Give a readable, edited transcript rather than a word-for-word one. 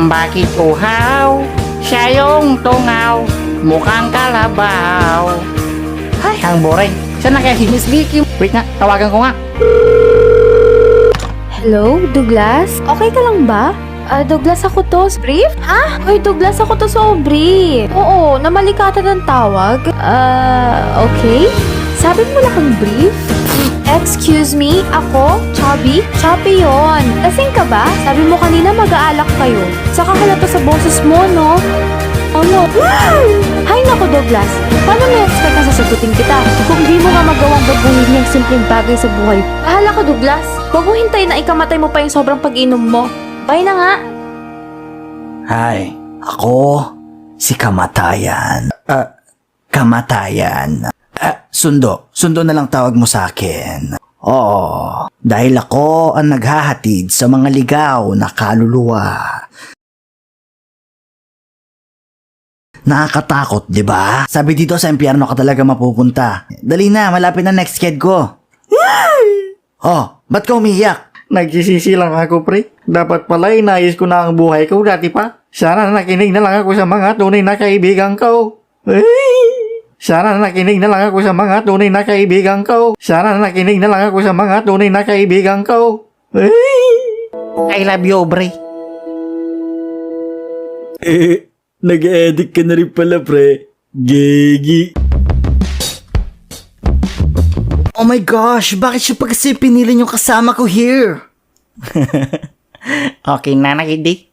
Bakit uhaw? Siya yung tungaw, mukhang kalabaw. Ay, ang boring. Saan na kaya si Miss Vicky? Wait nga, tawagan ko nga. Hello, Douglas? Okay ka lang ba? Douglas ako to, brief? Ha? Hoy, Douglas ako to, sobri. Oo, namalikata ng tawag. Okay. Sabi mo na kang brief? Excuse me, ako? Chubby? Chubby yon. Lasing ka ba? Sabi mo kanina mag-aalak kayo. Saka halata sa boses mo, no? Ano? Hay nako, Douglas. Paano may expect na sasagutin kita kung di mo nga magawang baguhin yung simpleng bagay sa buhay? Bahala ka, Douglas. Huwag mo hintayin na ikamatay mo pa yung sobrang pag-inom mo. Bye na nga. Hi, ako si Kamatayan. Kamatayan. Sundo na lang tawag mo sa akin. Oo, dahil ako ang naghahatid sa mga ligaw na kaluluwa. Nakakatakot, di ba? Sabi dito sa impyerno ka talaga mapupunta. Dali na, malapit na next kid ko. Oh, ba't ka umiiyak? Nagsisisi lang ako, pre. Dapat pala inayos ko na ang buhay ko dati pa. Sana nakinig na lang ako sa mga tunay na kaibigan ko. Sana nakinig na lang ako sa mga tunay na kaibigan ko. Sana nakinig na lang ako sa mga tunay na kaibigan ko. I love you, pre. Nag-edit ka na rin pala, pre. Gigi. Oh my gosh, bakit siya pa kasi pinili yung kasama ko here? Okay na, nakidi.